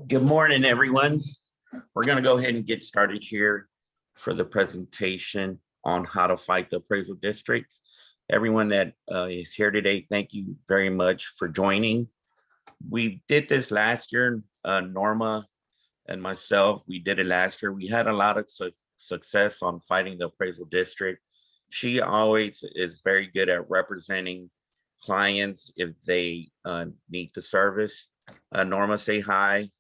Good morning, everyone. We're going to go ahead and get started here for the presentation on how to fight the appraisal districts. Everyone that is here today, thank you very much for joining. We did this last year, Norma and myself, we did it last year. We had a lot of success on fighting the appraisal district. She always is very good at representing clients if they need the service. Norma, say hi.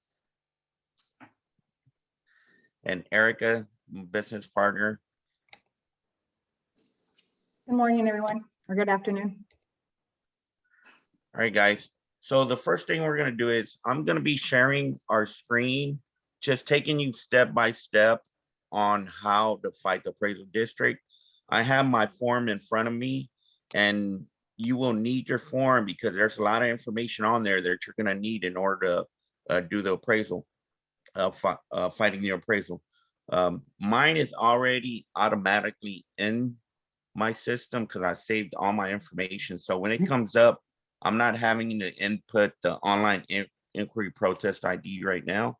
And Erica, business partner. Good morning, everyone, or good afternoon. All right, guys. So the first thing we're going to do is I'm going to be sharing our screen, just taking you step by step on how to fight the appraisal district. I have my form in front of me, and you will need your form because there's a lot of information on there that you're going to need in order to do the appraisal, fighting the appraisal. Mine is already automatically in my system because I saved all my information. So when it comes up, I'm not having to input the online inquiry protest ID right now.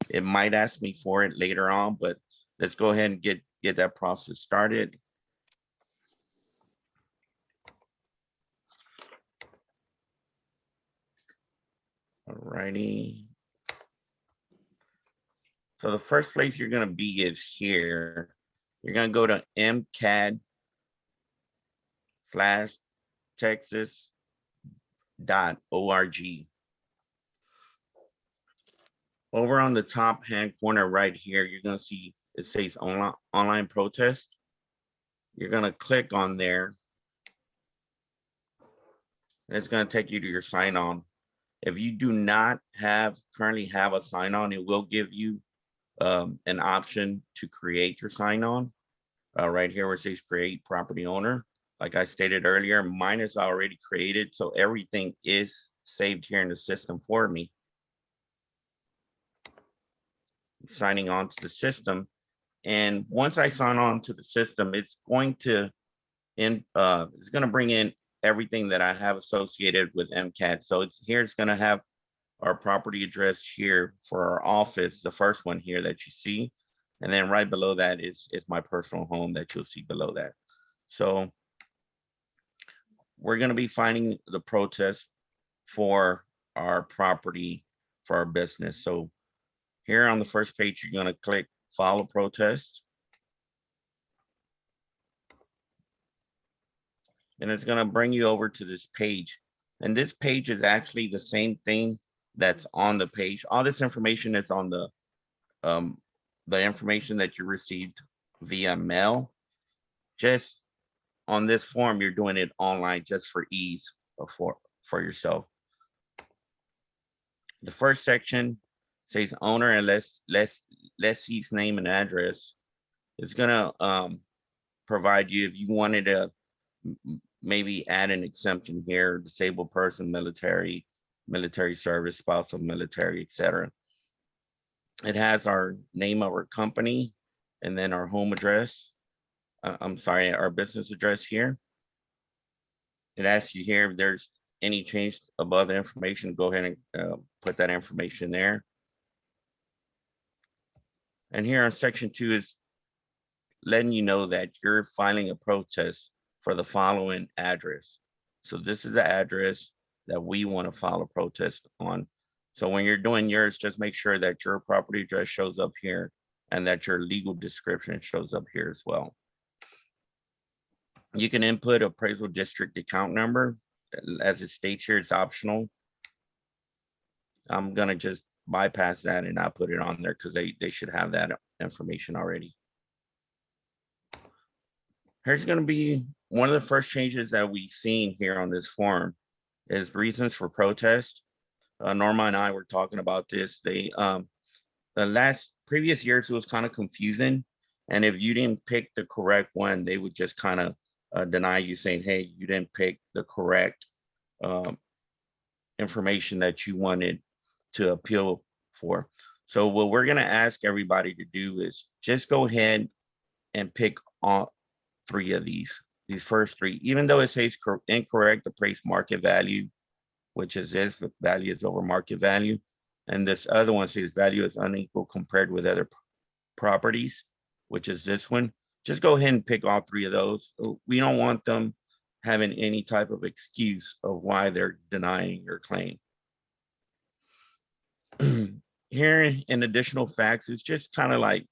It might ask me for it later on, but let's go ahead and get that process started. All righty. So the first place you're going to be is here. You're going to go to mcad/texas.org. Over on the top hand corner right here, you're going to see it says online protest. You're going to click on there. And it's going to take you to your sign on. If you do not currently have a sign on, it will give you an option to create your sign on right here where it says create property owner. Like I stated earlier, mine is already created, so everything is saved here in the system for me. Signing on to the system, and once I sign on to the system, it's going to bring in everything that I have associated with MCAD. So it's going to have our property address here for our office, the first one here that you see, and then right below that is my personal home that you'll see below that. So we're going to be finding the protest for our property, for our business. So here on the first page, you're going to click file a protest. And it's going to bring you over to this page. And this page is actually the same thing that's on the page. All this information is on the information that you received via mail. Just on this form, you're doing it online just for ease for yourself. The first section says owner and lessee's name and address. It's gonna provide you, if you wanted to maybe add an exemption here, disabled person, military service, spouse of military, etc. It has our name of our company and then our home address. Our business address here. It asks you here if there's any change above the information, go ahead and put that information there. And here on section 2 is letting you know that you're filing a protest for the following address. So this is the address that we want to file a protest on. So when you're doing yours, just make sure that your property address shows up here and that your legal description shows up here as well. You can input appraisal district account number. As it states here, it's optional. I'm going to just bypass that and not put it on there because they should have that information already. Here's going to be one of the first changes that we've seen here on this form is reasons for protest. Norma and I were talking about this. The previous years, it was kind of confusing. And if you didn't pick the correct one, they would just kind of deny you, saying, hey, you didn't pick the correct information that you wanted to appeal for. So what we're going to ask everybody to do is just go ahead and pick all 3 of these first 3, even though it says incorrect appraised market value, which is this, the value is over market value. And this other one says value is unequal compared with other properties, which is this one. Just go ahead and pick all three of those. We don't want them having any type of excuse of why they're denying your claim. Here in additional facts, it's just kind of like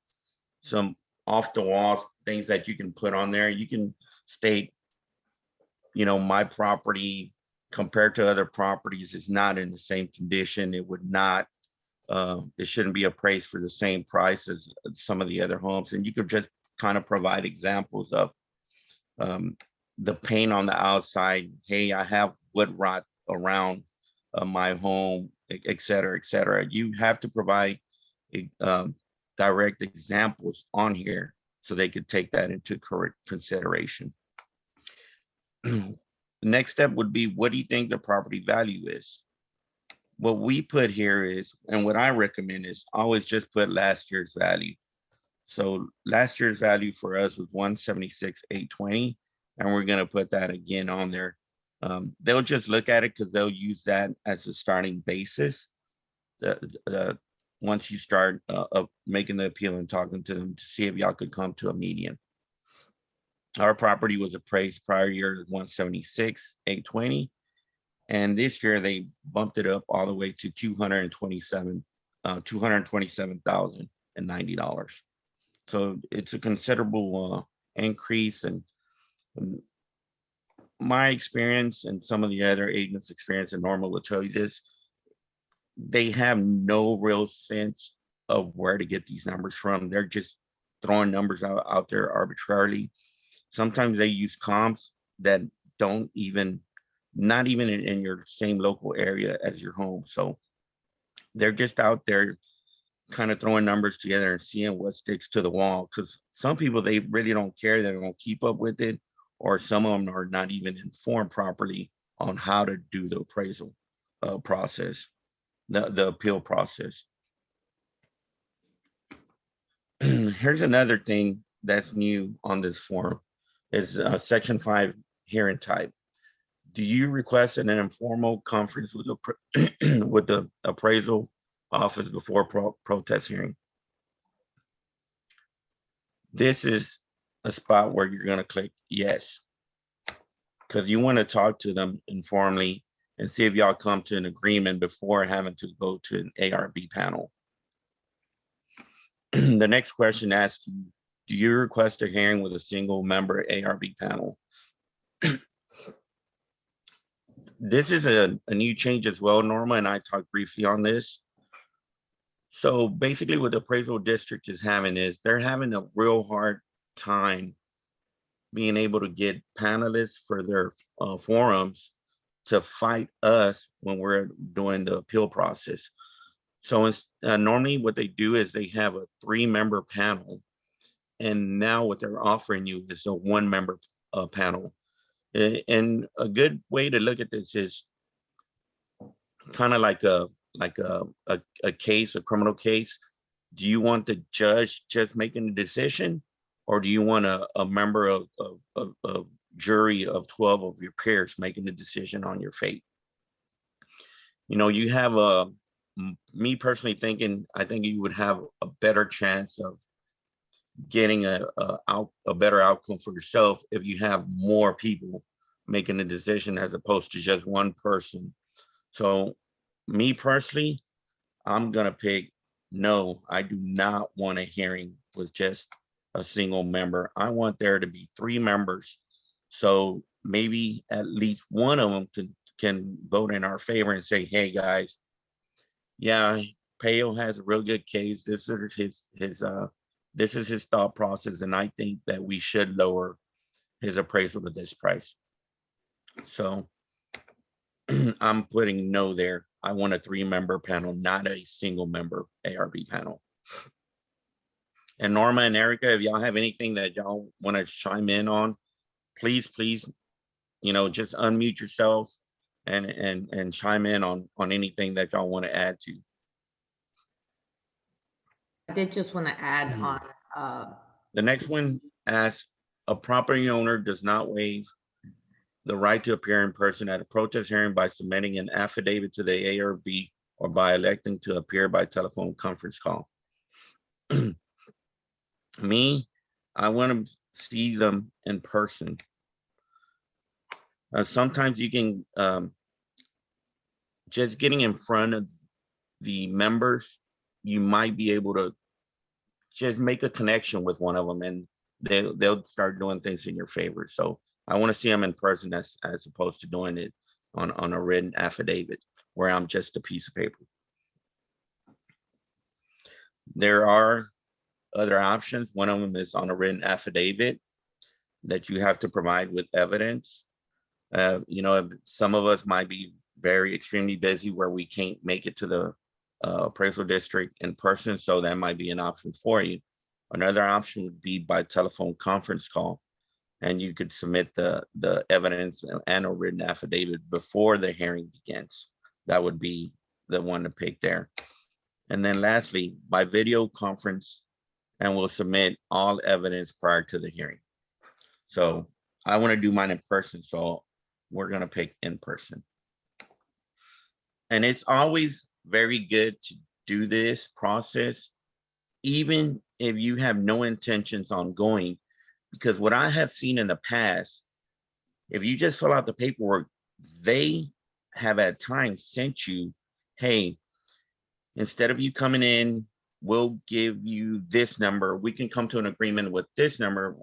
some off the wall things that you can put on there. You can state, you know, my property compared to other properties is not in the same condition. It would not, it shouldn't be appraised for the same price as some of the other homes. And you could just kind of provide examples of the paint on the outside. Hey, I have wood rot around my home, et cetera, et cetera. You have to provide direct examples on here so they could take that into correct consideration. The next step would be, what do you think the property value is? What we put here is, and what I recommend is always just put last year's value. So last year's value for us was 176,820, and we're going to put that again on there. They'll just look at it because they'll use that as a starting basis. Once you start making the appeal and talking to them to see if y'all could come to a median. Our property was appraised prior year at 176,820, and this year they bumped it up all the way to $227,090. So it's a considerable increase. And my experience and some of the other agents' experience, and Norma will tell you this, they have no real sense of where to get these numbers from. They're just throwing numbers out there arbitrarily. Sometimes they use comps that don't even, not even in your same local area as your home. So they're just out there kind of throwing numbers together and seeing what sticks to the wall. Because some people, they really don't care. They don't keep up with it. Or some of them are not even informed properly on how to do the appraisal process, the appeal process. Here's another thing that's new on this form is section 5 hearing type. Do you request an informal conference with the appraisal office before protest hearing? This is a spot where you're going to click yes, because you want to talk to them informally and see if y'all come to an agreement before having to go to an ARB panel. The next question asks you, do you request a hearing with a single member ARB panel? This is a new change as well. Norma and I talked briefly on this. So basically what the appraisal district is having is they're having a real hard time being able to get panelists for their forums to fight us when we're doing the appeal process. So it's, normally what they do is they have a 3-member panel. And now what they're offering you is a 1-member panel. And a good way to look at this is kind of like a case, a criminal case. Do you want the judge just making the decision, or do you want a member of jury of 12 of your peers making the decision on your fate? You know, you have me personally thinking, I think you would have a better chance of getting a better outcome for yourself if you have more people making the decision as opposed to just one person. So me personally, I'm gonna pick no. I do not want a hearing with just a single member. I want there to be 3 members, so maybe at least one of them can vote in our favor and say, hey guys, yeah, Payo has a real good case. This is his thought process, and I think that we should lower his appraisal to this price. So I'm putting no there. I want a 3-member panel, not a single member ARB panel. And Norma and Erica, if y'all have anything that y'all want to chime in on, please, you know, just unmute yourselves and chime in on anything that y'all want to add to. I did just want to add on. The next one asks, a property owner does not waive the right to appear in person at a protest hearing by submitting an affidavit to the ARB or by electing to appear by telephone conference call. Me, I want to see them in person. Sometimes you can, just getting in front of the members, you might be able to just make a connection with one of them and they'll start doing things in your favor. So I want to see them in person as opposed to doing it on a written affidavit where I'm just a piece of paper. There are other options. One of them is on a written affidavit that you have to provide with evidence. You know, some of us might be very extremely busy where we can't make it to the appraisal district in person, so that might be an option for you. Another option would be by telephone conference call, and you could submit the evidence and a written affidavit before the hearing begins. That would be the one to pick there. And then lastly, by video conference, and we'll submit all evidence prior to the hearing. So I want to do mine in person, so we're going to pick in person. And it's always very good to do this process, even if you have no intentions on going, because what I have seen in the past, if you just fill out the paperwork, they have at times sent you, hey, instead of you coming in, we'll give you this number. We can come to an agreement with this number,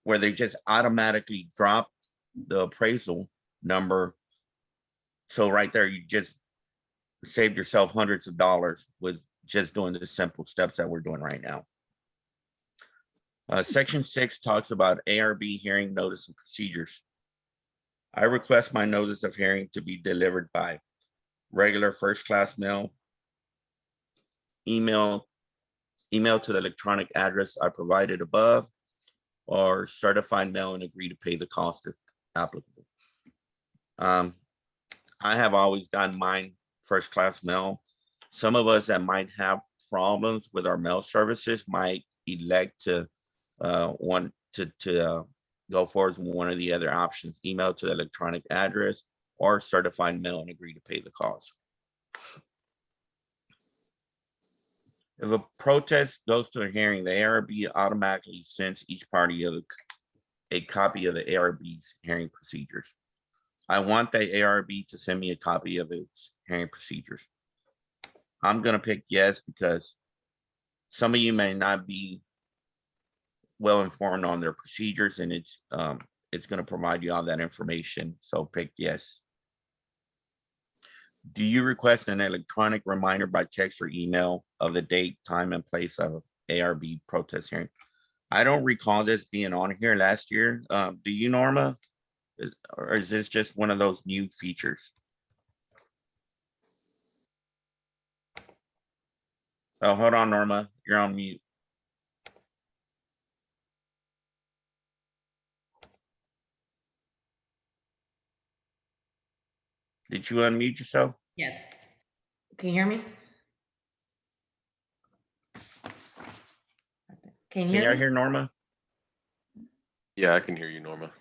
where they just automatically drop the appraisal number. So right there, you just saved yourself hundreds of dollars with just doing the simple steps that we're doing right now. Section 6 talks about ARB hearing notice and procedures. I request my notice of hearing to be delivered by regular first class mail, email to the electronic address I provided above, or certified mail and agree to pay the cost if applicable. I have always gotten mine first class mail. Some of us that might have problems with our mail services might elect to want to go forward with one of the other options, email to the electronic address or certified mail and agree to pay the cost. If a protest goes to a hearing, the ARB automatically sends each party a copy of the ARB's hearing procedures. I want the ARB to send me a copy of its hearing procedures. I'm gonna pick yes, because some of you may not be well informed on their procedures, and it's gonna provide you all that information, so pick yes. Do you request an electronic reminder by text or email of the date, time, and place of ARB protest hearing? I don't recall this being on here last year. Do you, Norma? Or is this just one of those new features? Oh, hold on, Norma, you're on mute. Did you unmute yourself? Yes. Can you hear me? Can you Can y'all hear me? hear Norma? Yeah, I can hear you, Norma.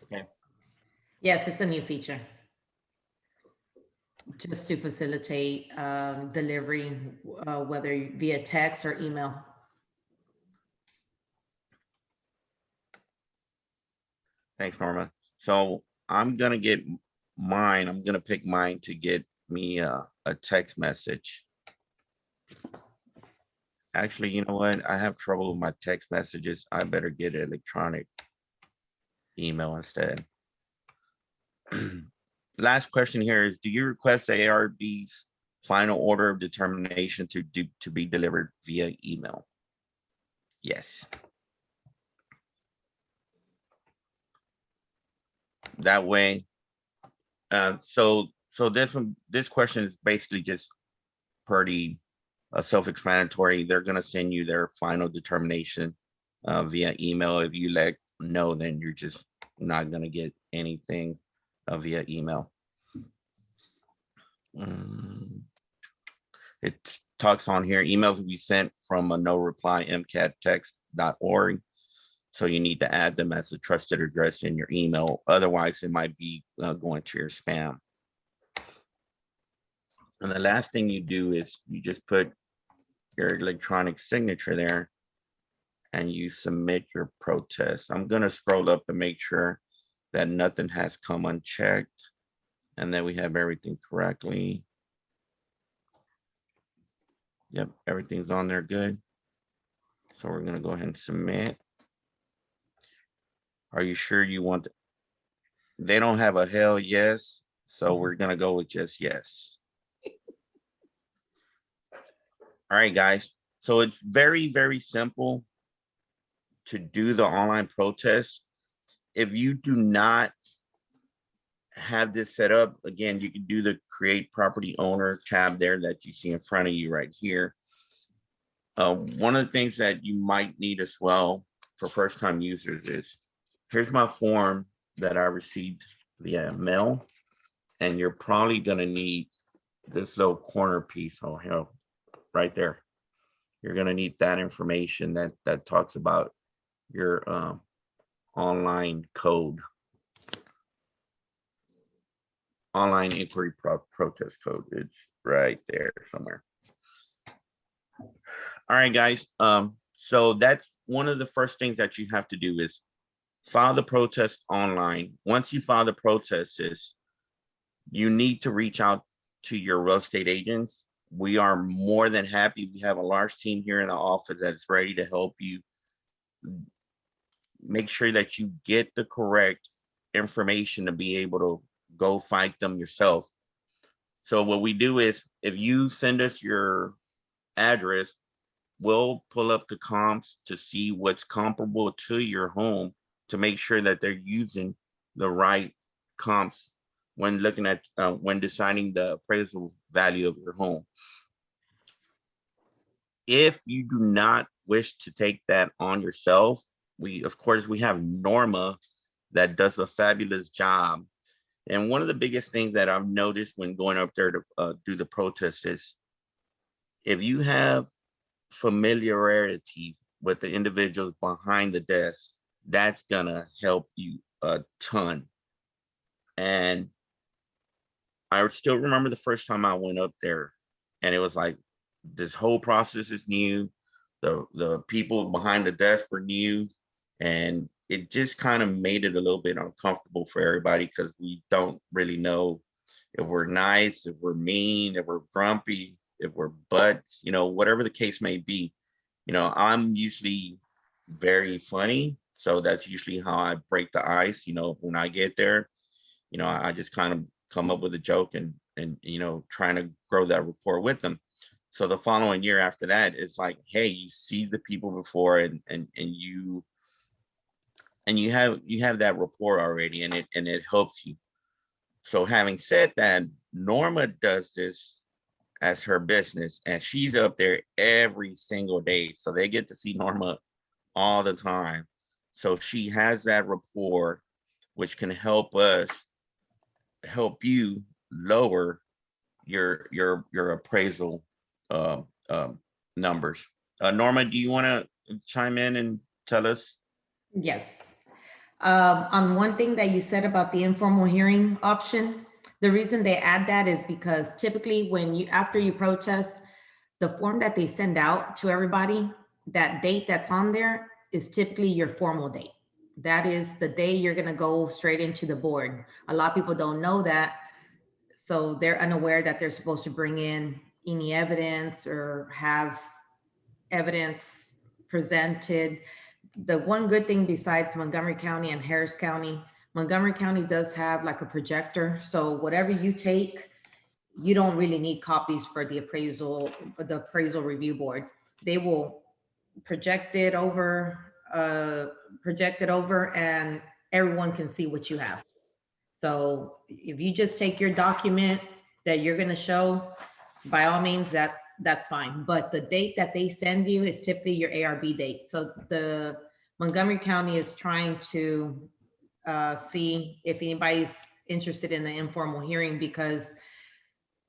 Yes, it's a new feature. Just to facilitate delivery, whether via text or email. Thanks, Norma. So I'm gonna get mine. I'm gonna pick mine to get me a text message. Actually, you know what? I have trouble with my text messages. I better get an electronic email instead. Last question here is, do you request the ARB's final order of determination to be delivered via email? Yes. That way, so this question is basically just pretty self-explanatory. They're gonna send you their final determination via email. If you let know, then you're just not gonna get anything via email. It talks on here, emails will be sent from a no reply mcattext.org. So you need to add them as a trusted address in your email. Otherwise, it might be going to your spam. And the last thing you do is you just put your electronic signature there and you submit your protest. I'm going to scroll up to make sure that nothing has come unchecked and that we have everything correctly. Yep, everything's on there good. So we're going to go ahead and submit. Are you sure you want? They don't have a hell yes, so we're going to go with just yes. All right, guys. So it's very, very simple to do the online protest. If you do not have this set up, again, you can do the create property owner tab there that you see in front of you right here. One of the things that you might need as well for first time users is, here's my form that I received via mail, and you're probably gonna need this little corner piece over here, right there. You're gonna need that information that talks about your online code. Online inquiry protest code. It's right there somewhere. All right, guys. So that's one of the first things that you have to do is file the protest online. Once you file the protest, you need to reach out to your real estate agents. We are more than happy. We have a large team here in the office that's ready to help you make sure that you get the correct information to be able to go fight them yourself. So what we do is, if you send us your address, we'll pull up the comps to see what's comparable to your home to make sure that they're using the right comps when looking at when deciding the appraisal value of your home. If you do not wish to take that on yourself, of course we have Norma that does a fabulous job. And one of the biggest things that I've noticed when going up there to do the protest is, if you have familiarity with the individuals behind the desk, that's gonna help you a ton. And I still remember the first time I went up there, and it was like, this whole process is new. The people behind the desk were new, and it just kind of made it a little bit uncomfortable for everybody because we don't really know if we're nice, if we're mean, if we're grumpy, if we're butts, whatever the case may be. I'm usually very funny, so that's usually how I break the ice. When I get there, I just kind of come up with a joke and trying to grow that rapport with them. So the following year after that, it's like, hey, you see the people before, and you have that rapport already, and it helps you. So having said that, Norma does this as her business, and she's up there every single day. So they get to see Norma all the time. So she has that rapport, which can help you lower your appraisal numbers. Norma, do you want to chime in and tell us? Yes. On one thing that you said about the informal hearing option, the reason they add that is because typically after you protest, the form that they send out to everybody, that date that's on there is typically your formal date. That is the day you're going to go straight into the board. A lot of people don't know that. So they're unaware that they're supposed to bring in any evidence or have evidence presented. The one good thing besides Montgomery County and Harris County, Montgomery County does have like a projector. So whatever you take, you don't really need copies for the appraisal review board. They will project it over, and everyone can see what you have. So if you just take your document that you're going to show, by all means, that's fine. But the date that they send you is typically your ARB date. So the Montgomery County is trying to see if anybody's interested in the informal hearing, because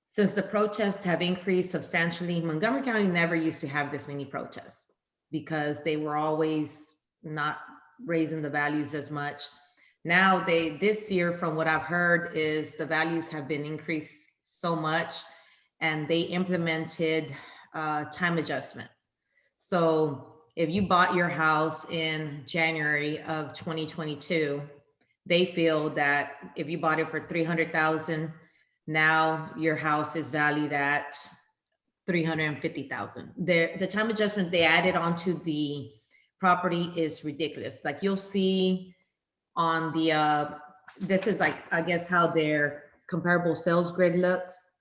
since the protests have increased substantially, Montgomery County never used to have this many protests because they were always not raising the values as much. Now this year, from what I've heard, is the values have been increased so much, and they implemented time adjustment. So if you bought your house in January of 2022, they feel that if you bought it for 300,000, now your house is valued at 350,000. The time adjustment they added onto the property is ridiculous. Like you'll see on the, this is like, I guess how their comparable sales grid looks.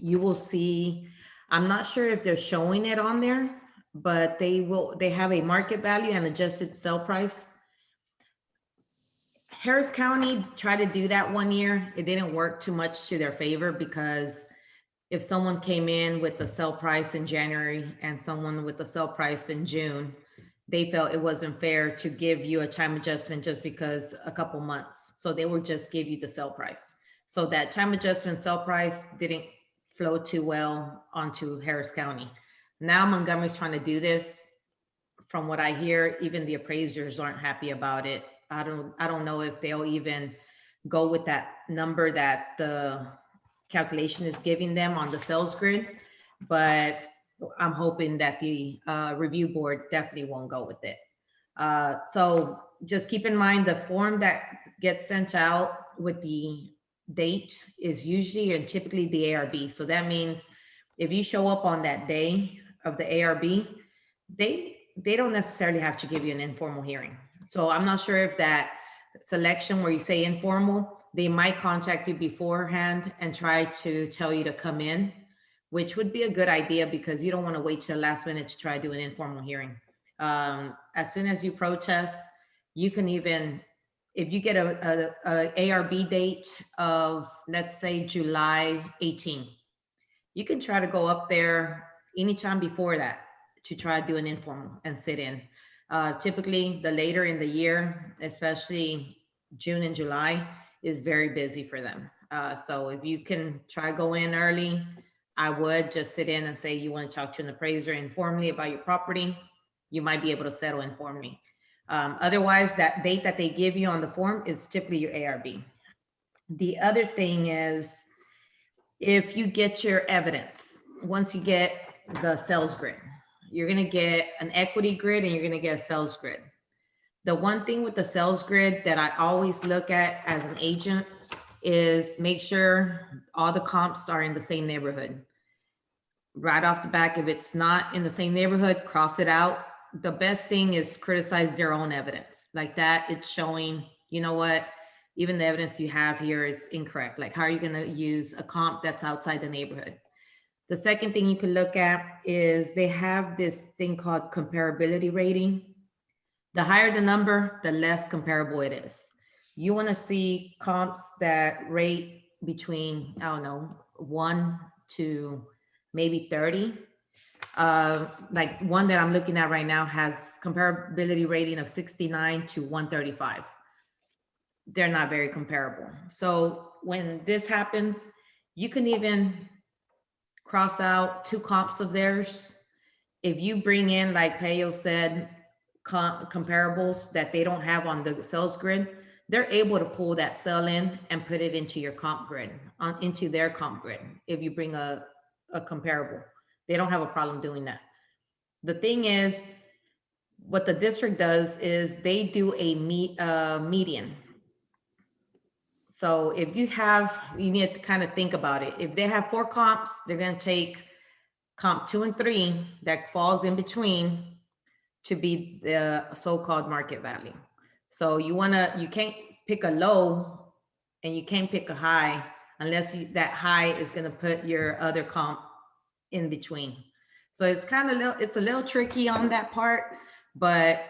You will see, I'm not sure if they're showing it on there, but they have a market value and adjusted sale price. Harris County tried to do that one year. It didn't work too much to their favor because if someone came in with the sell price in January and someone with the sell price in June, they felt it wasn't fair to give you a time adjustment just because a couple months. So they would just give you the sell price. So that time adjustment sell price didn't flow too well onto Harris County. Now Montgomery's trying to do this. From what I hear, even the appraisers aren't happy about it. I don't know if they'll even go with that number that the calculation is giving them on the sales grid, but I'm hoping that the review board definitely won't go with it. So just keep in mind the form that gets sent out with the date is usually and typically the ARB. So that means if you show up on that day of the ARB, they don't necessarily have to give you an informal hearing. So I'm not sure if that selection where you say informal, they might contact you beforehand and try to tell you to come in, which would be a good idea because you don't want to wait till the last minute to try to do an informal hearing. As soon as you protest, you can even, if you get a ARB date of, let's say, July 18, you can try to go up there anytime before that to try to do an informal and sit in. Typically, the later in the year, especially June and July, is very busy for them. So if you can try go in early, I would just sit in and say you want to talk to an appraiser informally about your property. You might be able to settle informally. Otherwise, that date that they give you on the form is typically your ARB. The other thing is, if you get your evidence, once you get the sales grid, you're going to get an equity grid and you're going to get a sales grid. The one thing with the sales grid that I always look at as an agent is make sure all the comps are in the same neighborhood. Right off the back, if it's not in the same neighborhood, cross it out. The best thing is criticize their own evidence. Like that, it's showing, you know what, even the evidence you have here is incorrect. Like, how are you going to use a comp that's outside the neighborhood? The second thing you can look at is they have this thing called comparability rating. The higher the number, the less comparable it is. You want to see comps that rate between, I don't know, 1 to maybe 30. Like one that I'm looking at right now has comparability rating of 69 to 135. They're not very comparable. So when this happens, you can even cross out 2 comps of theirs. If you bring in, like Payo said, comparables that they don't have on the sales grid, they're able to pull that cell in and put it into your comp grid, into their comp grid. If you bring a comparable, they don't have a problem doing that. The thing is, what the district does is they do a median. So if you need to kind of think about it. If they have 4 comps, they're going to take comp 2 and 3 that falls in between to be the so-called market value. So you can't pick a low and you can't pick a high unless that high is going to put your other comp in between. So it's it's a little tricky on that part, but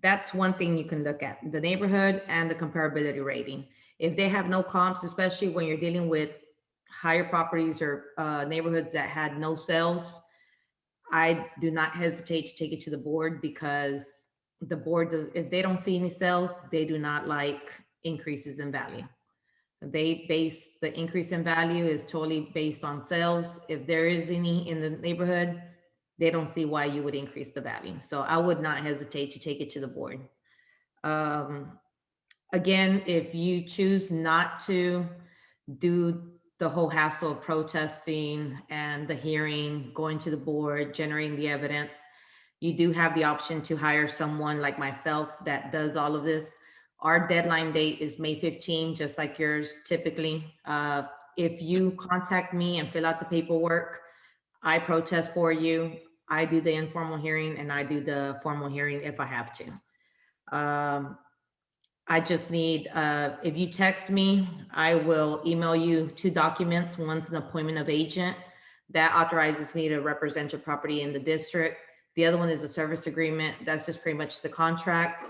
that's one thing you can look at, the neighborhood and the comparability rating. If they have no comps, especially when you're dealing with higher properties or neighborhoods that had no sales, I do not hesitate to take it to the board, because the board does, if they don't see any sales, they do not like increases in value. They base the increase in value is totally based on sales. If there is any in the neighborhood, they don't see why you would increase the value. So I would not hesitate to take it to the board. Again, if you choose not to do the whole hassle of protesting and the hearing, going to the board, generating the evidence, you do have the option to hire someone like myself that does all of this. Our deadline date is May 15, just like yours typically. If you contact me and fill out the paperwork, I protest for you. I do the informal hearing and I do the formal hearing if I have to. I just need, if you text me, I will email you 2 documents. One's an appointment of agent that authorizes me to represent your property in the district. The other one is a service agreement. That's just pretty much the contract.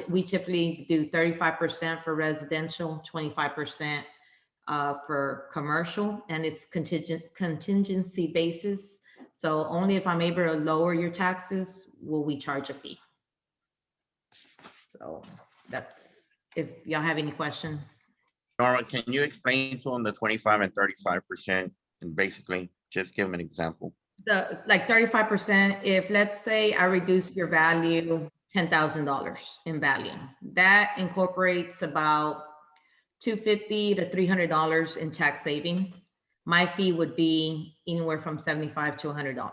We typically do 35% for residential, 25% for commercial, and it's contingency basis. So only if I'm able to lower your taxes will we charge a fee. So that's, if y'all have any questions. Norma, can you explain to them the 25 and 35% and basically just give them an example? The, like 35%, if let's say I reduce your value $10,000 in value, that incorporates about $250 to $300 in tax savings. My fee would be anywhere from $75 to $100.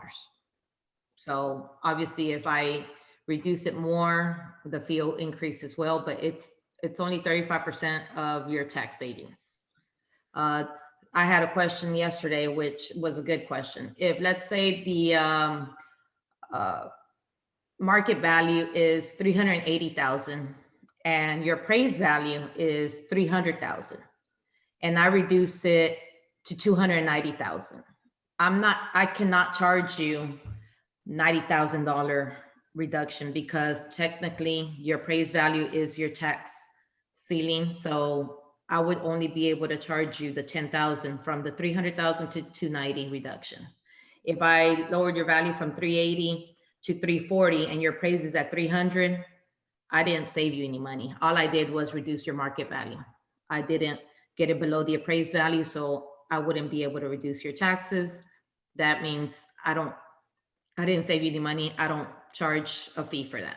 So obviously if I reduce it more, the fee will increase as well, but it's only 35% of your tax savings. I had a question yesterday, which was a good question. If let's say the market value is 380,000 and your appraised value is 300,000 and I reduce it to 290,000, I cannot charge you $90,000 reduction because technically your appraised value is your tax ceiling. So I would only be able to charge you the 10,000 from the 300,000 to 290 reduction. If I lowered your value from 380 to 340 and your appraised is at 300, I didn't save you any money. All I did was reduce your market value. I didn't get it below the appraised value, so I wouldn't be able to reduce your taxes. That means I didn't save you any money. I don't charge a fee for that.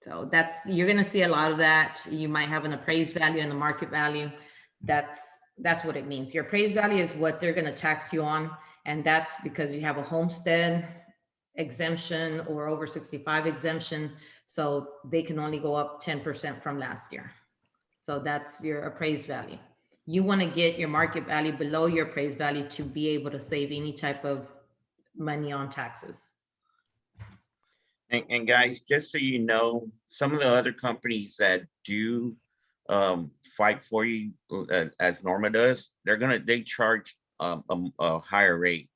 So you're gonna see a lot of that. You might have an appraised value and a market value. That's what it means. Your appraised value is what they're gonna tax you on. And that's because you have a homestead exemption or over 65 exemption. So they can only go up 10% from last year. So that's your appraised value. You wanna get your market value below your appraised value to be able to save any type of money on taxes. And guys, just so you know, some of the other companies that do fight for you as Norma does, they charge a higher rate.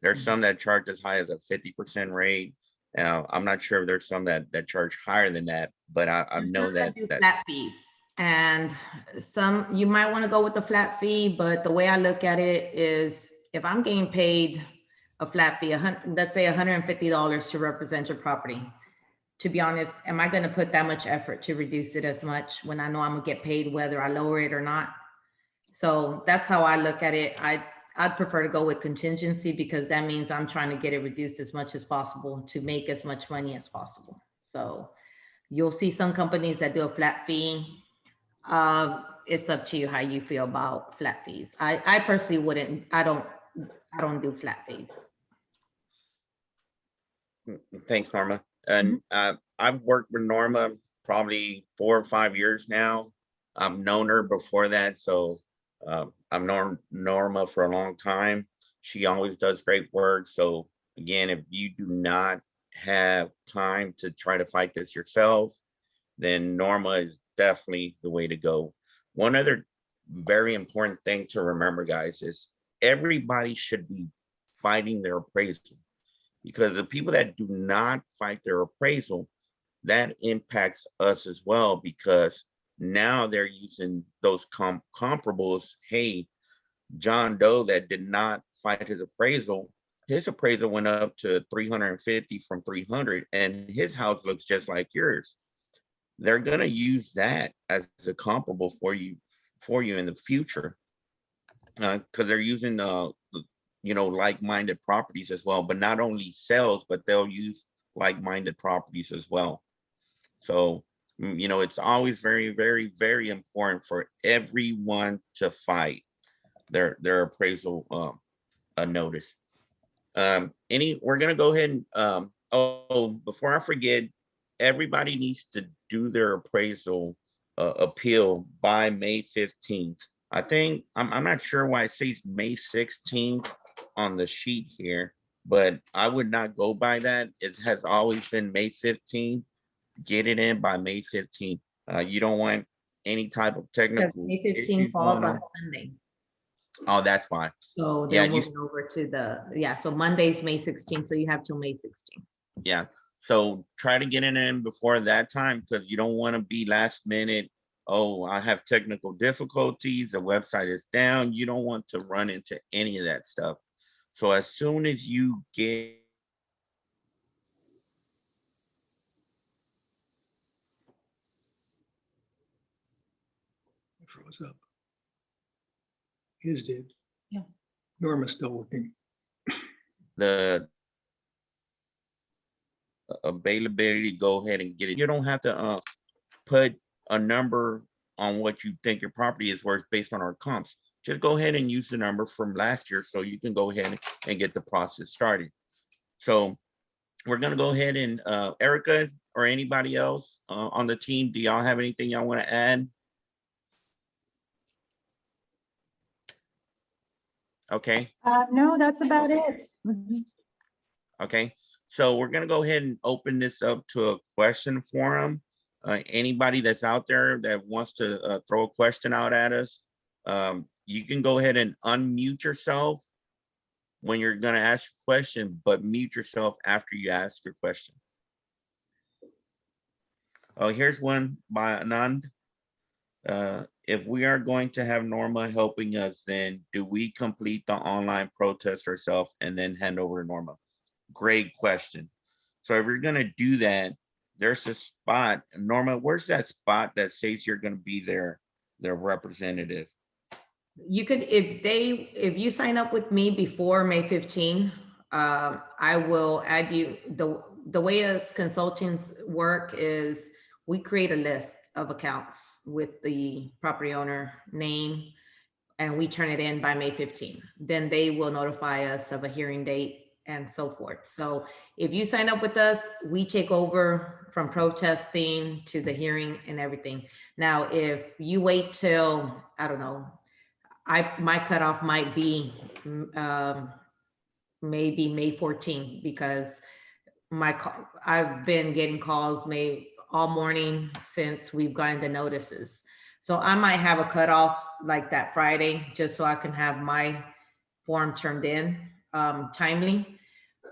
There's some that charge as high as a 50% rate. I'm not sure if there's some that charge higher than that, but I know that flat fees. And some, you might want to go with the flat fee, but the way I look at it is if I'm getting paid a flat fee, let's say $150 to represent your property. To be honest, am I going to put that much effort to reduce it as much when I know I'm gonna get paid whether I lower it or not? So that's how I look at it. I'd prefer to go with contingency because that means I'm trying to get it reduced as much as possible to make as much money as possible. So you'll see some companies that do a flat fee. It's up to you how you feel about flat fees. I personally wouldn't, I don't do flat fees. Thanks, Norma. And I've worked with Norma probably 4 or 5 years now. I've known her before that, so I've known Norma for a long time. She always does great work. So again, if you do not have time to try to fight this yourself, then Norma is definitely the way to go. One other very important thing to remember, guys, is everybody should be fighting their appraisal, because the people that do not fight their appraisal, that impacts us as well, because now they're using those comparables. Hey, John Doe that did not fight his appraisal went up to 350 from 300, and his house looks just like yours. They're going to use that as a comparable for you in the future, because they're using like-minded properties as well, but not only sales, but they'll use like-minded properties as well. So You know, it's always very, very, very important for everyone to fight their appraisal a notice. We're gonna go ahead and before I forget, everybody needs to do their appraisal appeal by May 15th. I think I'm not sure why it says May 16th on the sheet here, but I would not go by that. It has always been May 15th. Get it in by May 15th. You don't want any type of Because technical May 15 issues falls going on on. Sunday. Oh, that's fine. So Yeah, they're moving over to so Monday's May 16th, so you have till May 16th. yeah. So try to get it in before that time because you don't want to be last minute. Oh, I have technical difficulties. The website is down. You don't want to run into any of that stuff. So as soon as you get It froze up. His did. Yeah. Norma's still working. the availability to go ahead and get it. You don't have to put a number on what you think your property is worth based on our comps. Just go ahead and use the number from last year so you can go ahead and get the process started. So we're gonna go ahead and Erica or anybody else on the team, do y'all have anything y'all want to add? Okay. No, that's about it. Okay, so we're gonna go ahead and open this up to a question forum. Anybody that's out there that wants to throw a question out at us, you can go ahead and unmute yourself when you're gonna ask a question, but mute yourself after you ask your question. Oh, here's one by Anand. If we are going to have Norma helping us, then do we complete the online protest ourselves and then hand over to Norma? Great question. So if you're gonna do that, there's a spot. Norma, where's that spot that says you're gonna be their representative? You could, if you sign up with me before May 15, I will add you. The way us consultants work is we create a list of accounts with the property owner name and we turn it in by May 15. Then they will notify us of a hearing date and so forth. So if you sign up with us, we take over from protesting to the hearing and everything. Now, if you wait till, I don't know, my cutoff might be maybe May 14 because I've been getting calls all morning since we've gotten the notices. So I might have a cutoff like that Friday, just so I can have my form turned in timely.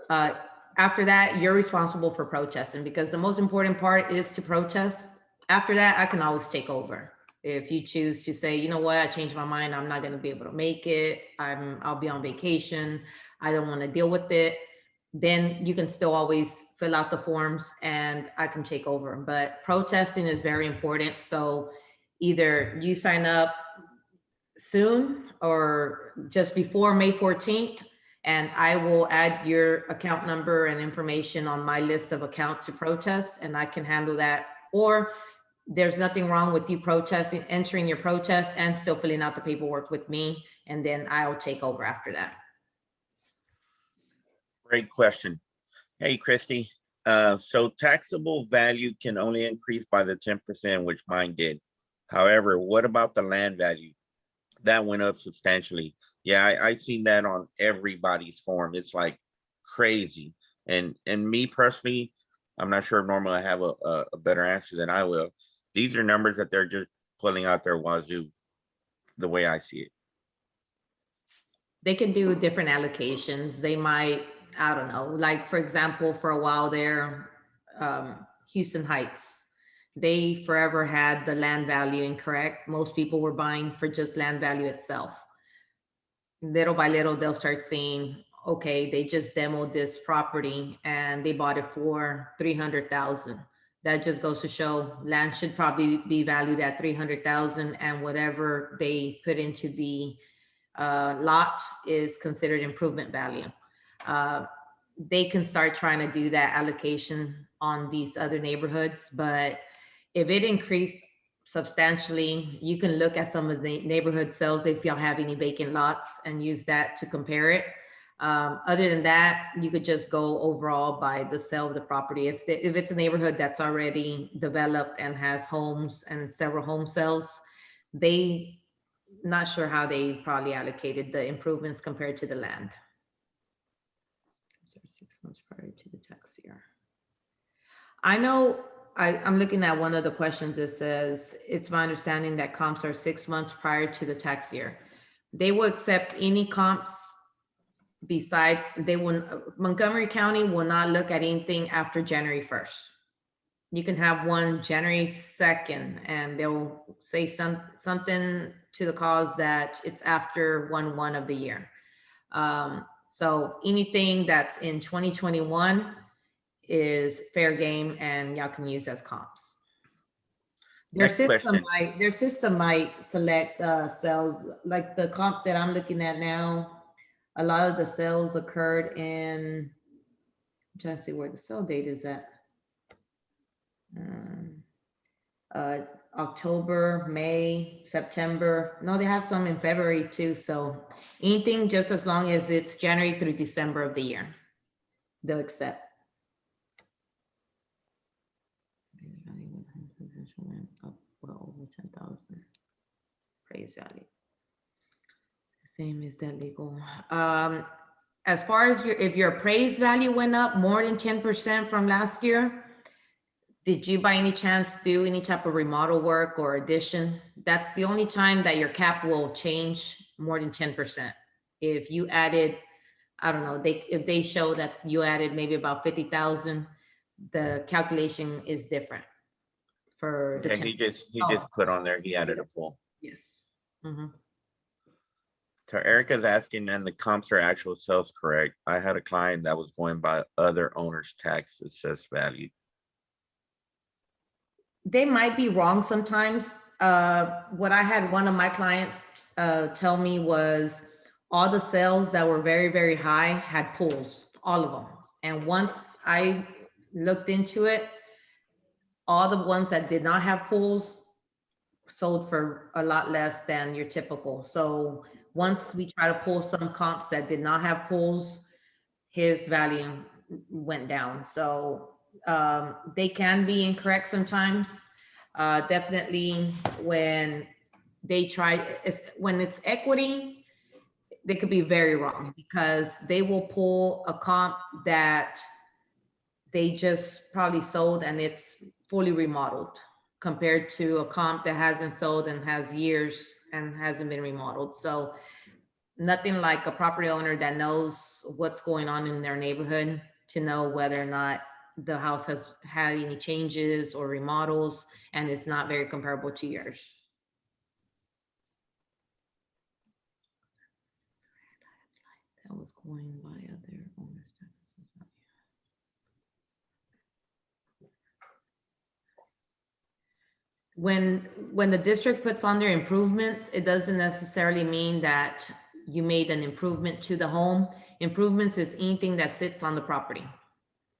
After that, you're responsible for protesting because the most important part is to protest. After that, I can always take over. If you choose to say, you know what, I changed my mind, I'm not going to be able to make it, I'll be on vacation, I don't want to deal with it, then you can still always fill out the forms and I can take over. But protesting is very important. So either you sign up soon or just before May 14th, and I will add your account number and information on my list of accounts to protest, and I can handle that. Or there's nothing wrong with you protesting, entering your protest and still filling out the paperwork with me, and then I'll take over after that. Great question. Hey, Christy. So taxable value can only increase by the 10%, which mine did. However, what about the land value? That went up substantially. Yeah, I seen that on everybody's form. It's like crazy. And me personally, I'm not sure if normally I have a better answer than I will. These are numbers that they're just pulling out their wazoo, the way I see it. They can do different allocations. They might, I don't know, like for example, for a while there, Houston Heights, they forever had the land value incorrect. Most people were buying for just land value itself. Little by little, they'll start seeing, okay, they just demoed this property and they bought it for 300,000. That just goes to show land should probably be valued at 300,000, and whatever they put into the lot is considered improvement value. They can start trying to do that allocation on these other neighborhoods, but if it increased substantially, you can look at some of the neighborhood sales if y'all have any vacant lots and use that to compare it. Other than that, you could just go overall by the sale of the property. If it's a neighborhood that's already developed and has homes and several home sales, they not sure how they probably allocated the improvements compared to the land. 6 months prior to the tax year. I know I'm looking at one of the questions that says, it's my understanding that comps are 6 months prior to the tax year. They will accept any comps besides, Montgomery County will not look at anything after January 1st. You can have one January 2nd and they'll say something to the cause that it's after 1/1 of the year. So anything that's in 2021 is fair game and y'all can use as comps. Next question. Their system might select sales, like the comp that I'm looking at now. A lot of the sales occurred in, I'm trying to see where the sale date is at. October, May, September. No, they have some in February too. So anything just as long as it's January through December of the year, they'll accept. Well over 10,000 appraised value. Same as that legal. As far as if your appraised value went up more than 10% from last year, did you by any chance do any type of remodel work or addition? That's the only time that your cap will change more than 10%. If you added, I don't know, if they show that you added maybe about 50,000, the calculation is different for the Okay, he just put on there, he added a pool. Yes. Mhm. So Erica's asking, and the comps are actual sales correct? I had a client that was going by other owner's tax assessed value. They might be wrong sometimes. What I had one of my clients tell me was all the sales that were very, very high had pools, all of them. And once I looked into it, all the ones that did not have pools sold for a lot less than your typical. So once we try to pull some comps that did not have pools, his value went down. So they can be incorrect sometimes. Definitely when they try, when it's equity, they could be very wrong because they will pull a comp that they just probably sold and it's fully remodeled compared to a comp that hasn't sold and has years and hasn't been remodeled. So nothing like a property owner that knows what's going on in their neighborhood to know whether or not the house has had any changes or remodels and it's not very comparable to yours. That was going by other owners' taxes. When the district puts on their improvements, it doesn't necessarily mean that you made an improvement to the home. Improvements is anything that sits on the property.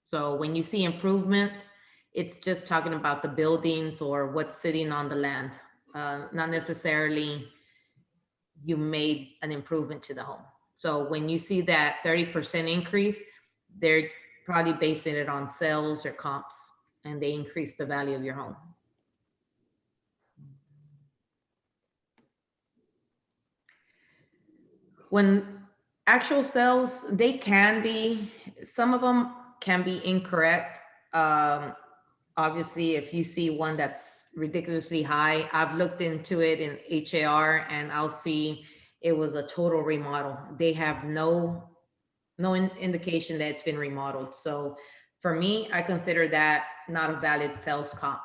So when you see improvements, it's just talking about the buildings or what's sitting on the land. Not necessarily you made an improvement to the home. So when you see that 30% increase, they're probably basing it on sales or comps and they increase the value of your home. When actual sales, they can be, some of them can be incorrect. Obviously, if you see one that's ridiculously high, I've looked into it in HAR and I'll see it was a total remodel. They have no indication that it's been remodeled. So for me, I consider that not a valid sales comp.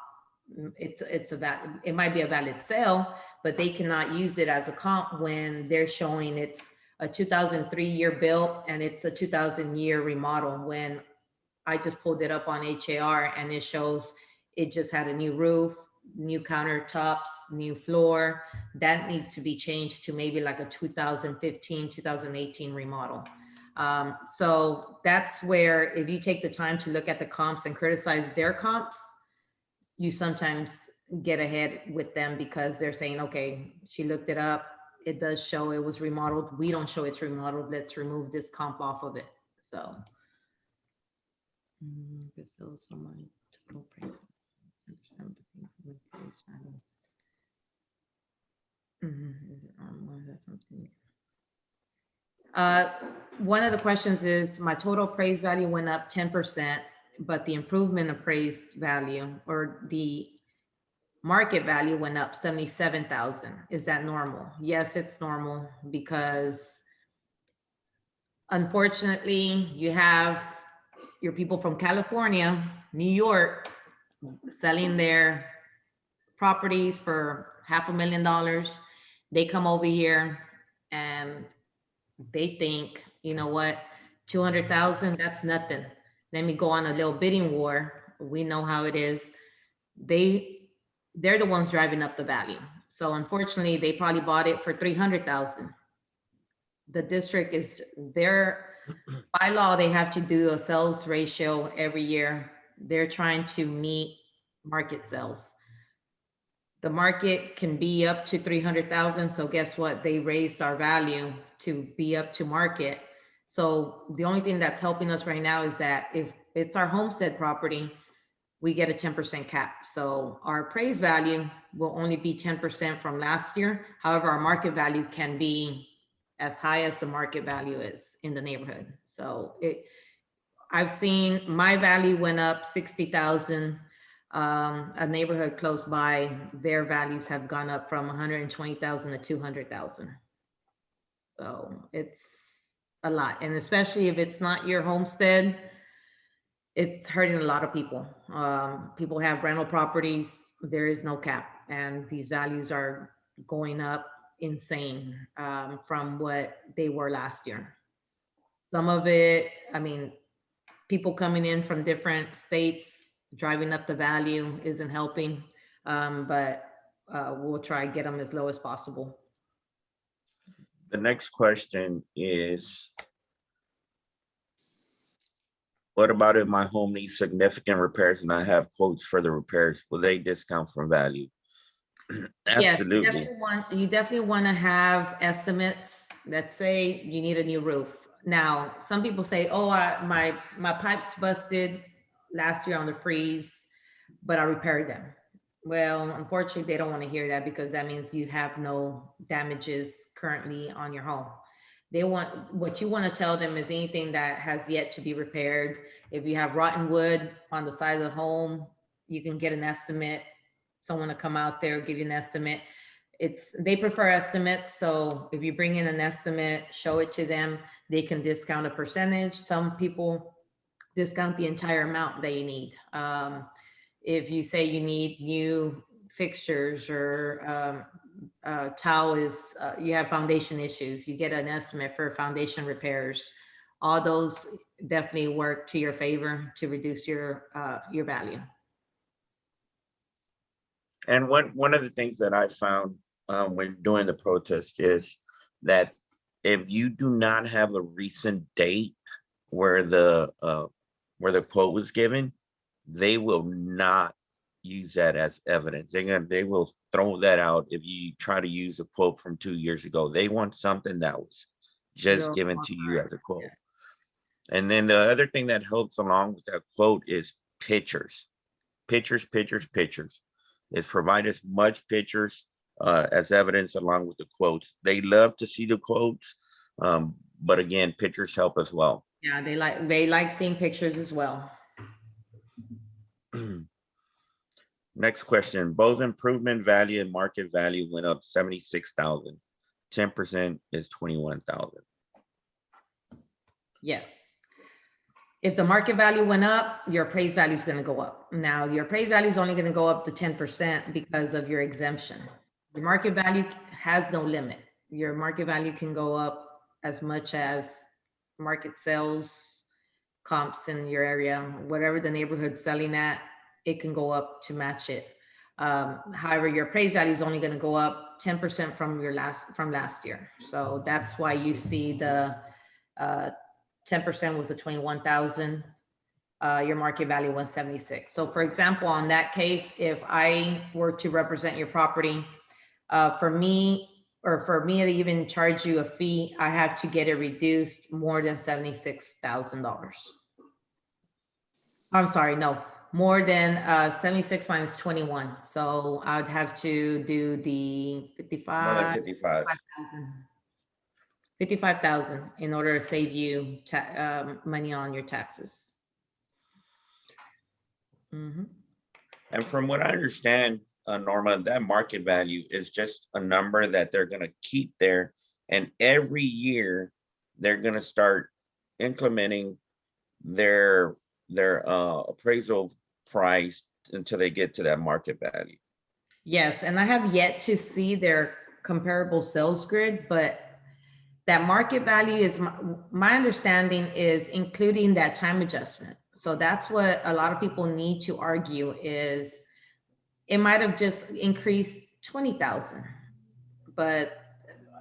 It might be a valid sale, but they cannot use it as a comp when they're showing it's a 2003 year built and it's a 2000 year remodel. When I just pulled it up on HAR and it shows it just had a new roof, new countertops, new floor. That needs to be changed to maybe like a 2015, 2018 remodel. So that's where if you take the time to look at the comps and criticize their comps, you sometimes get ahead with them because they're saying, okay, she looked it up. It does show it was remodeled. We don't show it's remodeled. Let's remove this comp off of it. So. This is so my total price. One of the questions is my total appraised value went up 10%, but the improvement appraised value or the market value went up 77,000. Is that normal? Yes, it's normal because unfortunately you have your people from California, New York, selling their properties for $500,000. They come over here and they think, you know what, 200,000, that's nothing. Let me go on a little bidding war. We know how it is. They're the ones driving up the value. So unfortunately, they probably bought it for 300,000. The district is by law, they have to do a sales ratio every year. They're trying to meet market sales. The market can be up to 300,000. So guess what? They raised our value to be up to market. So the only thing that's helping us right now is that if it's our homestead property, we get a 10% cap. So our appraised value will only be 10% from last year. However, our market value can be as high as the market value is in the neighborhood. So I've seen my value went up 60,000. A neighborhood close by, their values have gone up from 120,000 to 200,000. So it's a lot. And especially if it's not your homestead, it's hurting a lot of people. People have rental properties. There is no cap and these values are going up insane from what they were last year. Some of it, I mean, people coming in from different states, driving up the value isn't helping, but we'll try to get them as low as possible. The next question is, what about if my home needs significant repairs and I have quotes for the repairs? Will they discount from value? Absolutely. Yes, you definitely want to have estimates that say you need a new roof. Now, some people say, oh, my pipes busted last year on the freeze, but I repaired them. Well, unfortunately, they don't want to hear that because that means you have no damages currently on your home. What you want to tell them is anything that has yet to be repaired. If you have rotten wood on the side of the home, you can get an estimate. Someone to come out there, give you an estimate. They prefer estimates. So if you bring in an estimate, show it to them, they can discount a percentage. Some people discount the entire amount that you need. If you say you need new fixtures or tile is, you have foundation issues, you get an estimate for foundation repairs. All those definitely work to your favor to reduce your value. And one of the things that I found when doing the protest is that if you do not have a recent date where the quote was given, they will not use that as evidence. They will throw that out if you try to use a quote from 2 years ago. They want something that was just given to you as a quote. And then the other thing that helps along with that quote is pictures. Pictures. Is provide as much pictures as evidence along with the quotes. They love to see the quotes, but again, pictures help as well. Yeah, they like seeing pictures as well. Next question. Both improvement value and market value went up 76,000. 10% is 21,000. Yes. If the market value went up, your appraised value is going to go up. Now, your appraised value is only going to go up to 10% because of your exemption. The market value has no limit. Your market value can go up as much as market sales comps in your area, whatever the neighborhood's selling at, it can go up to match it. However, your appraised value is only going to go up 10% from last year. So that's why you see the 10% was a 21,000. your market value 176. So for example, on that case, if I were to represent your property, for me to even charge you a fee, I have to get it reduced more than $76,000. I'm sorry, no, more than 76 minus 21. So I'd have to do the More than 55,000. 55. 55,000 in order to save you money on your taxes. Mhm. And from what I understand, Norma, that market value is just a number that they're gonna keep there. And every year, they're gonna start implementing their appraisal price until they get to that market value. Yes, and I have yet to see their comparable sales grid, but that market value is, my understanding is including that time adjustment. So that's what a lot of people need to argue is it might have just increased 20,000. But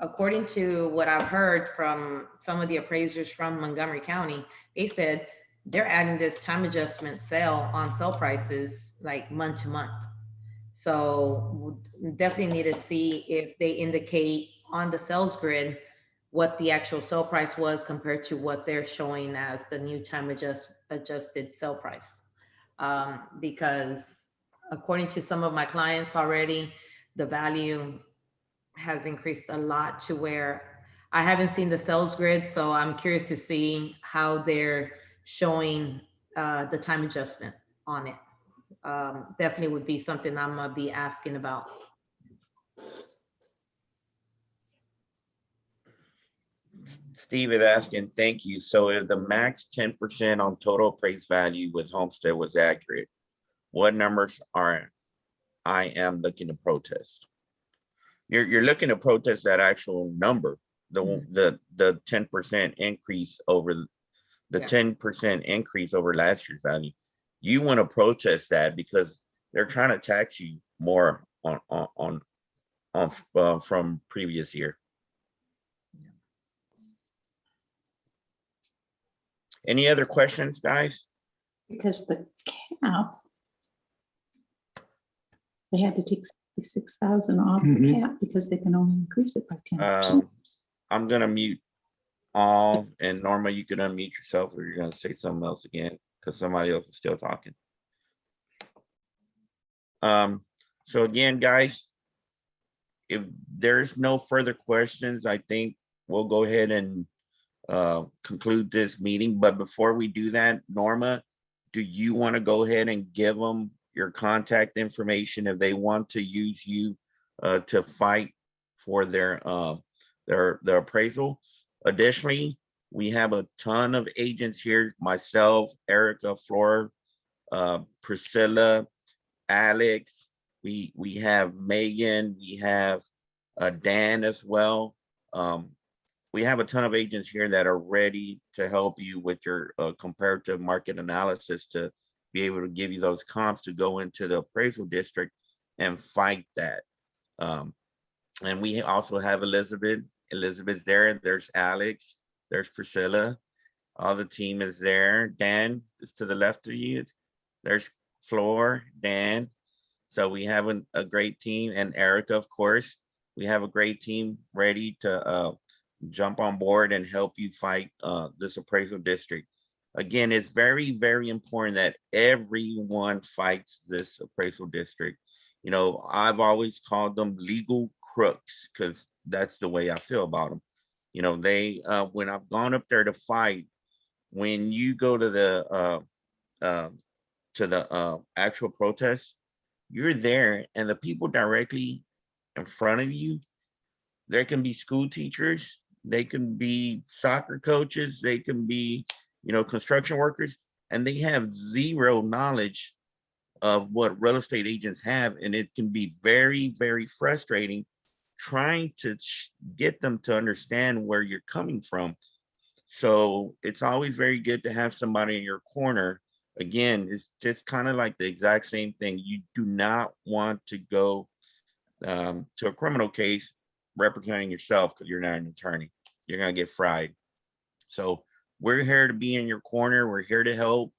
according to what I've heard from some of the appraisers from Montgomery County, they said they're adding this time adjustment sale on sale prices like month to month. So we definitely need to see if they indicate on the sales grid what the actual sale price was compared to what they're showing as the new time adjusted sale price. Because according to some of my clients already, the value has increased a lot to where I haven't seen the sales grid. So I'm curious to see how they're showing the time adjustment on it. Definitely would be something I'm gonna be asking about. Steve is asking, thank you. So if the max 10% on total appraised value with Homestead was accurate, what numbers are I am looking to protest? You're looking to protest that actual number, the 10% increase over the Yeah. 10% increase over last year's value. You want to protest that because they're trying to tax you more on from previous year. Any other questions, guys? Because the cap, they had to take 66,000 off the Mhm. cap because they can only increase it by 10%. I'm gonna mute all, and Norma, you can unmute yourself if you're gonna say something else again, because somebody else is still talking. So again, guys, if there's no further questions, I think we'll go ahead and conclude this meeting. But before we do that, Norma, do you want to go ahead and give them your contact information if they want to use you to fight for their appraisal? Additionally, we have a ton of agents here, myself, Erica, Flora, Priscilla, Alex, we have Megan, we have Dan as well. We have a ton of agents here that are ready to help you with your comparative market analysis to be able to give you those comps to go into the appraisal district and fight that. And we also have Elizabeth. Elizabeth's there. There's Alex. There's Priscilla. All the team is there. Dan is to the left of you. There's Floor, Dan. So we have a great team, and Erica, of course. We have a great team ready to jump on board and help you fight this appraisal district. Again, it's very, very important that everyone fights this appraisal district. You know, I've always called them legal crooks because that's the way I feel about them. You know, they when I've gone up there to fight, when you go to the actual protest, you're there, and the people directly in front of you, there can be school teachers, they can be soccer coaches, they can be, you know, construction workers, and they have zero knowledge of what real estate agents have. And it can be very, very frustrating trying to get them to understand where you're coming from. So it's always very good to have somebody in your corner. Again, it's just kind of like the exact same thing. You do not want to go to a criminal case representing yourself because you're not an attorney. You're going to get fried. So we're here to be in your corner. We're here to help.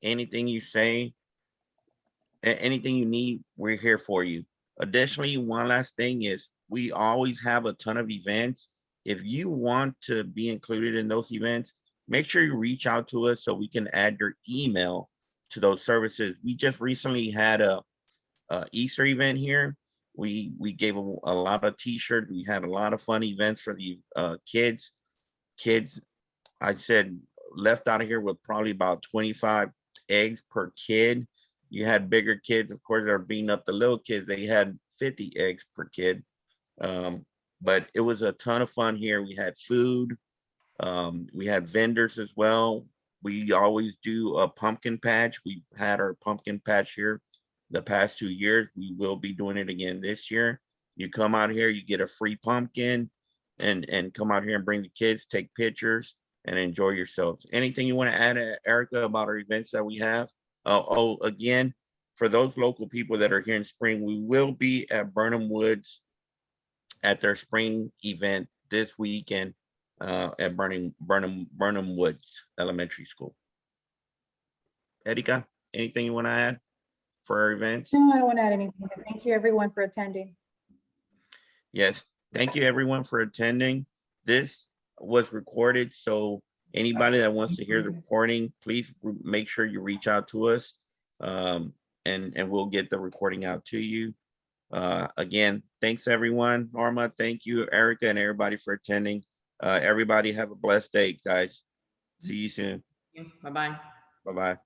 anything you say, anything you need, we're here for you. Additionally, one last thing is we always have a ton of events. If you want to be included in those events, make sure you reach out to us so we can add your email to those services. We just recently had a Easter event here. We gave a lot of t-shirts. We had a lot of fun events for the kids. Kids, I said, left out of here with probably about 25 eggs per kid. You had bigger kids, of course, that are beating up the little kids. They had 50 eggs per kid. But it was a ton of fun here. We had food. We had vendors as well. We always do a pumpkin patch. We had our pumpkin patch here the past 2 years. We will be doing it again this year. You come out here, you get a free pumpkin and come out here and bring the kids, take pictures and enjoy yourselves. Anything you want to add, Erica, about our events that we have? Again, for those local people that are here in spring, we will be at Burnham Woods at their spring event this weekend at Burnham Woods Elementary School. Erika, anything you want to add for our events? No, I don't want to add anything, but thank you everyone for attending. Yes, thank you everyone for attending. This was recorded, so anybody that wants to hear the recording, please make sure you reach out to us, and we'll get the recording out to you. Again, thanks everyone. Norma, thank you, Erica, and everybody for attending. Everybody have a blessed day, guys. See you soon. Bye-bye. Bye-bye.